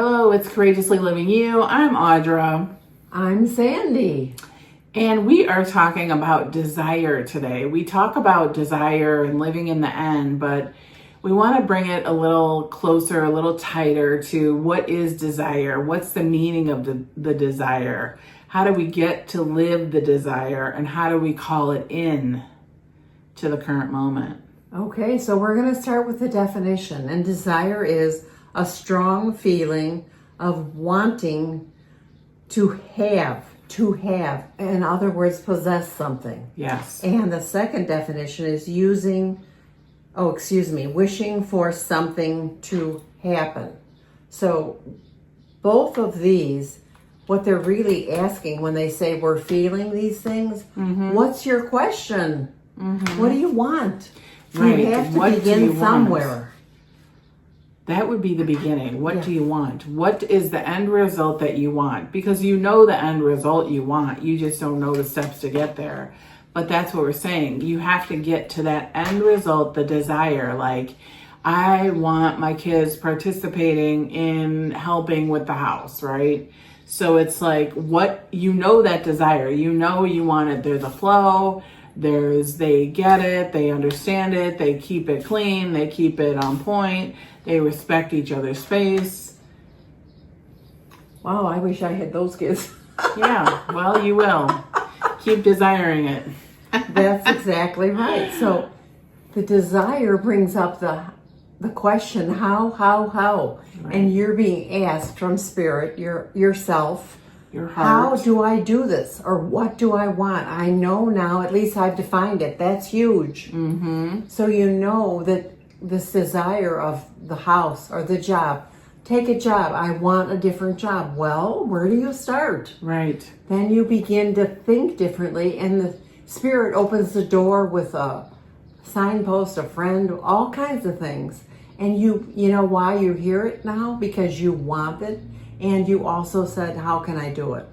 Hello, it's Courageously Living You. I'm Audra. I'm Sandy. And we are talking about desire today. We talk about desire and living in the end, but we want to bring it a little closer, a little tighter to what is desire? What's the meaning of the desire? How do we get to live the desire? And how do we call it in to the current moment? Okay, so we're going to start with the definition. And desire is a strong feeling of wanting to have, in other words, possess something. Yes. And the second definition is wishing for something to happen. So both of these, what they're really asking when they say we're feeling these things, what's your question? What do you want? Right. You have to What do begin you want? somewhere. That would be the beginning. What do you want? What is the end result that you want? Because you know the end result you want. You just don't know the steps to get there. But that's what we're saying. You have to get to that end result, the desire. Like, I want my kids participating in helping with the house, right? So it's like, what, you know, that desire, you know, you want it. There's a flow. They get it, they understand it, they keep it clean, they keep it on point, they respect each other's space. Wow, I wish I had those kids. Yeah, well, you will. Keep desiring it. That's exactly right. So the desire brings up the question, how? Right. And you're being asked from spirit, yourself, Your how heart. do I do this? Or what do I want? I know now, at least I've defined it. That's huge. So you know that this desire of the house or the job, take a job. I want a different job. Well, where do you start? Right. Then you begin to think differently, and the spirit opens the door with a signpost, a friend, all kinds of things. And you know why you hear it now? Because you want it. And you also said, how can I do it?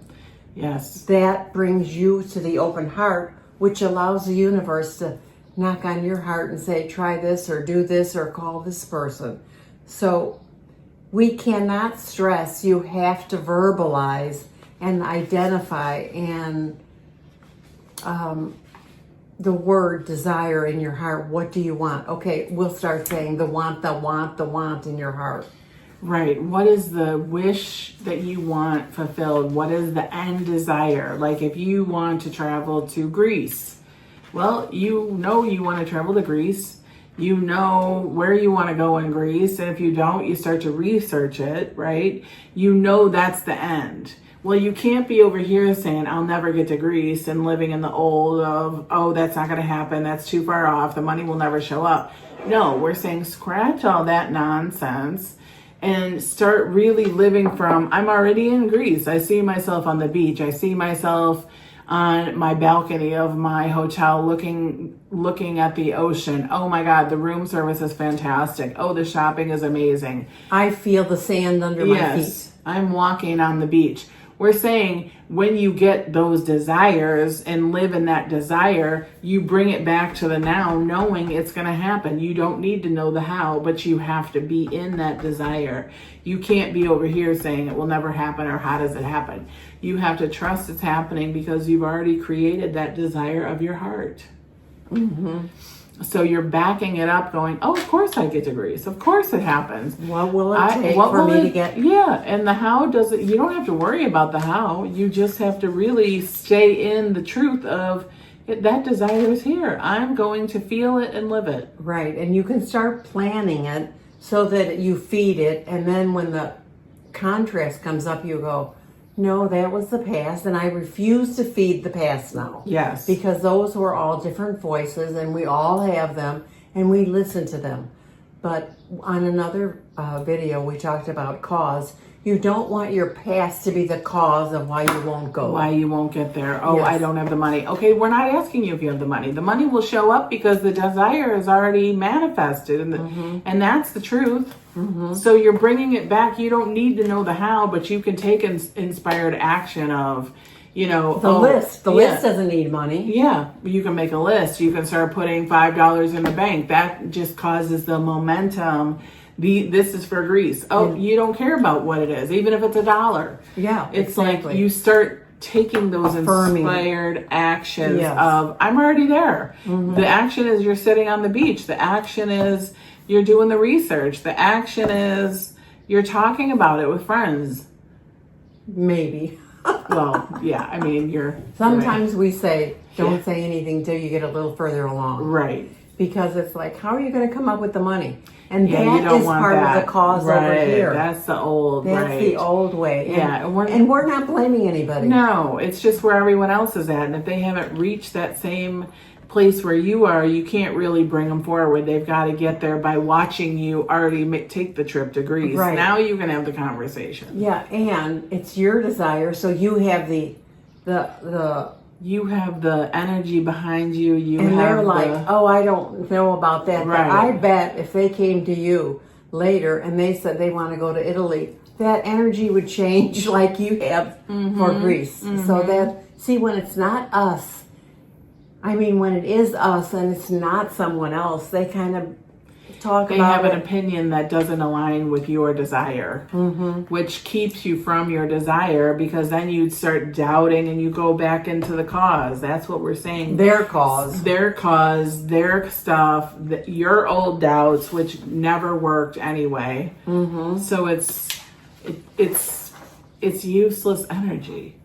Yes. That brings you to the open heart, which allows the universe to knock on your heart and say, try this or do this or call this person. So we cannot stress. You have to verbalize and identify and the word desire in your heart. What do you want? Okay, we'll start saying the want in your heart. Right. What is the wish that you want fulfilled? What is the end desire? Like if you want to travel to Greece, well, you know you want to travel to Greece. You know where you want to go in Greece. And if you don't, you start to research it, right? You know that's the end. Well, you can't be over here saying, I'll never get to Greece and living in the old of, oh, that's not going to happen. That's too far off. The money will never show up. No, we're saying scratch all that nonsense and start really living from, I'm already in Greece. I see myself on the beach. I see myself on my balcony of my hotel looking at the ocean. Oh my God, the room service is fantastic. Oh, the shopping is amazing. I feel the sand under my feet. I'm walking on the beach. We're saying when you get those desires and live in that desire, you bring it back to the now, knowing it's going to happen. You don't need to know the how, but you have to be in that desire. You can't be over here saying it will never happen or how does it happen? You have to trust it's happening because you've already created that desire of your heart. So you're backing it up going, oh, of course I get to Greece. Of course it happens. What will it take for me to get? Yeah, and the how doesn't, you don't have to worry about the how. You just have to really stay in the truth of that desire is here. I'm going to feel it and live it. Right, and you can start planning it so that you feed it, and then when the contrast comes up, you go, no, that was the past, and I refuse to feed the past now. Yes. Because those were all different voices, and we all have them, and we listen to them. But on another video, we talked about cause. You don't want your past to be the cause of why you won't go. Why you won't get there. Oh, Yes. I don't have the money. Okay, we're not asking you if you have the money. The money will show up because the desire is already manifested, and that's the truth. So you're bringing it back. You don't need to know the how, but you can take inspired action of, you know, The list. The list doesn't need money. Yeah, you can make a list. You can start putting $5 in the bank. That just causes the momentum this is for Greece. Oh, you don't care about what it is, even if it's $1. Yeah, It's exactly. like you start taking those Affirming. inspired actions Yes. of, I'm already there. The action is you're sitting on the beach. The action is you're doing the research. The action is you're talking about it with friends. Maybe. Well, yeah, I mean, you're Sometimes we say, don't Yeah. say anything till you get a little further along. right. Because it's like, how are you going to come up with the money? And Yeah, you that don't is want part that. of the cause right. over here. That's the old, That's right. the old way. Yeah, And we're not blaming anybody. No, it's just where everyone else is at. And if they haven't reached that same place where you are, you can't really bring them forward. They've got to get there by watching you already take the trip to Greece. Right. Now you can have the conversation. Yeah, and it's your desire, so you have the You have the energy behind you. You and have they're like, oh, I don't know about that. Right. But I bet if they came to you later and they said they want to go to Italy, that energy would change like you have for Greece. So that, see, when it's not us, I mean, when it is us and it's not someone else, they kind of talk they about have an it. opinion that doesn't align with your desire, which keeps you from your desire, because then you'd start doubting and you go back into the cause. That's what we're saying. Their cause. Their cause, their stuff, your old doubts, which never worked anyway. So it's useless energy.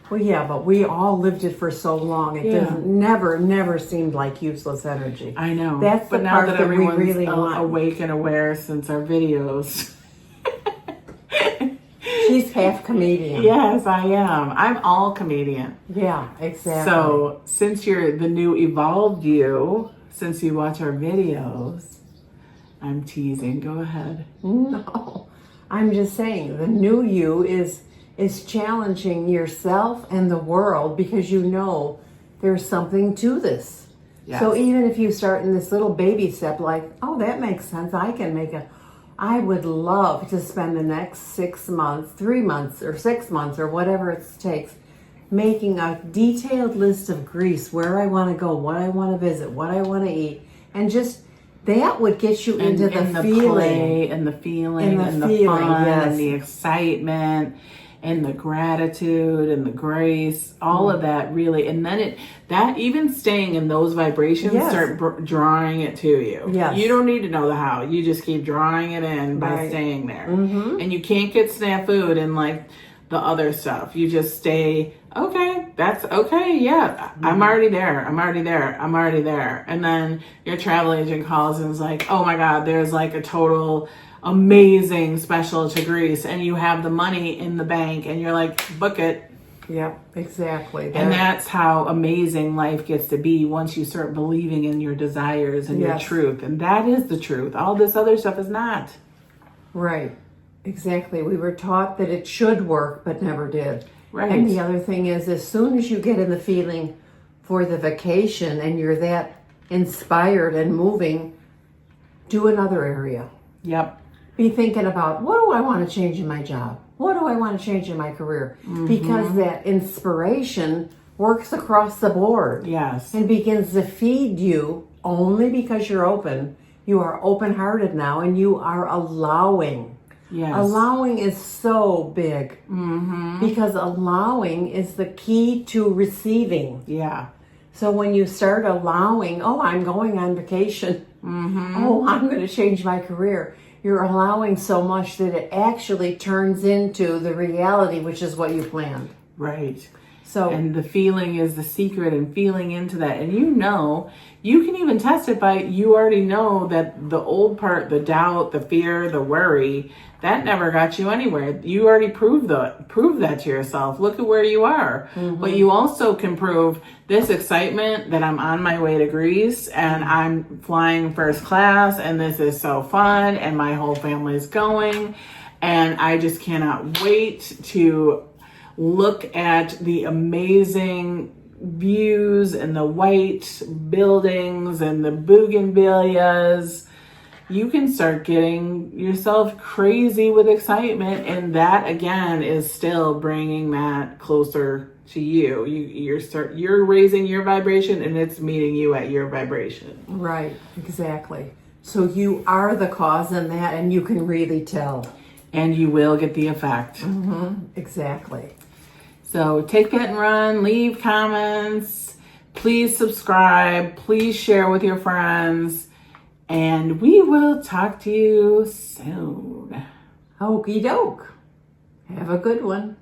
Well, yeah, but we all lived it for so long. It Yeah. doesn't never seemed like useless energy. I know. That's but the now part that that we everyone's really want. awake and aware since our videos. She's half comedian. Yes, I am. I'm all comedian. Yeah, exactly. So since you're the new evolved you, since you watch our videos, I'm teasing. Go ahead. No, I'm just saying the new you is challenging yourself and the world, because you know there's something to this. Yes. So even if you start in this little baby step, like, oh, that makes sense. I would love to spend the next 6 months, 3 months, or 6 months, or whatever it takes, making a detailed list of Greece, where I want to go, what I want to visit, what I want to eat, and just that would get you into the feeling. Play and the feeling And and the the feeling, fun yes. and the excitement and the gratitude and the grace, all of that really. And then that even staying in those vibrations Yes. start drawing it to you. Yes. You don't need to know the how. You just keep drawing it in by Right. staying there. And you can't get snafu'd and like the other stuff. You just stay, okay, that's okay. Yeah, I'm already there. I'm already there. I'm already there. And then your travel agent calls and is like, oh my God, there's like a total amazing special to Greece, and you have the money in the bank and you're like, book it. Yep, exactly. And that's how amazing life gets to be once you start believing in your desires and your Yes. truth. And that is the truth. All this other stuff is not. Right. Exactly. We were taught that it should work, but never did. Right. And the other thing is, as soon as you get in the feeling for the vacation and you're that inspired and moving, do another area. Yep. Be thinking about, what do I want to change in my job? What do I want to change in my career? Because that inspiration works across the board. Yes. And begins to feed you only because you're open. You are open-hearted now, and you are allowing. Yes. Allowing is so big, because allowing is the key to receiving. Yeah. So when you start allowing, oh, I'm going on vacation. Oh, I'm going to change my career. You're allowing so much that it actually turns into the reality, which is what you planned. Right. So And the feeling is the secret, and feeling into that. And you can even test it by, you already know that the old part, the doubt, the fear, the worry, that never got you anywhere. You already proved that to yourself. Look at where you are. But you also can prove this excitement that I'm on my way to Greece and I'm flying first class and this is so fun and my whole family's going. And I just cannot wait to look at the amazing views and the white buildings and the bougainvilleas. You can start getting yourself crazy with excitement, and that again is still bringing that closer to you. You're raising your vibration, and it's meeting you at your vibration. right, exactly. So you are the cause in that, and you can really tell. And you will get the effect. Exactly. So take that and run, leave comments, please subscribe, please share with your friends, and we will talk to you soon. Okey doke. Have a good one.